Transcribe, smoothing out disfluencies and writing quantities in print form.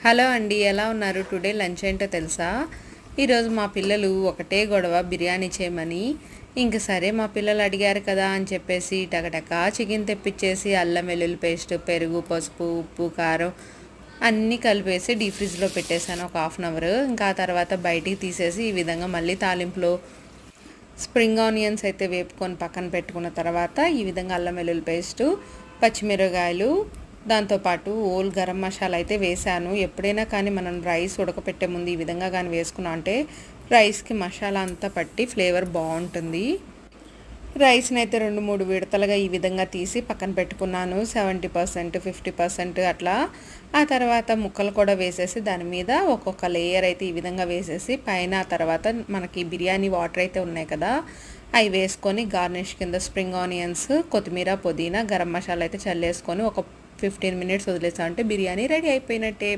Hello అండి, ఎలా ఉన్నారు? టుడే లంచ్ ఏంటో తెలుసా? ఈరోజు మా పిల్లలు ఒకటే గొడవ బిర్యానీ చేయమని. ఇంక సరే మా పిల్లలు అడిగారు కదా అని చెప్పేసి టకటకా చికెన్ తెప్పించేసి అల్లం వెల్లుల్లి పేస్ట్, పెరుగు, పసుపు, ఉప్పు, కారం అన్నీ కలిపేసి డీప్ ఫ్రిడ్జ్లో పెట్టేశాను ఒక హాఫ్ అన్ అవర్. ఇంకా ఆ తర్వాత బయటికి తీసేసి ఈ విధంగా మళ్ళీ తాలింపులో స్ప్రింగ్ ఆనియన్స్ అయితే వేపుకొని పక్కన పెట్టుకున్న తర్వాత ఈ విధంగా అల్లం వెల్లుల్లి పేస్టు, పచ్చిమిరపకాయలు, దాంతోపాటు ఓల్ గరం మసాలా అయితే వేసాను. ఎప్పుడైనా కానీ మనం రైస్ ఉడకపెట్టే ముందు ఈ విధంగా కానీ వేసుకున్నాం అంటే రైస్కి మసాలా అంతా పట్టి ఫ్లేవర్ బాగుంటుంది. రైస్ని అయితే 2-3 విడతలుగా ఈ విధంగా తీసి పక్కన పెట్టుకున్నాను. 70%, 50% అట్లా. ఆ తర్వాత ముక్కలు కూడా వేసేసి దాని మీద ఒక్కొక్క లేయర్ అయితే ఈ విధంగా వేసేసి పైన ఆ తర్వాత మనకి బిర్యానీ వాటర్ అయితే ఉన్నాయి కదా, అవి వేసుకొని గార్నిష్ కింద స్ప్రింగ్ ఆనియన్స్, కొత్తిమీర, పుదీనా, గరం మసాలా అయితే చల్లేసుకొని ఒక 15 minutes వదిలేసామంటే బిర్యానీ రెడీ అయిపోయినట్టే.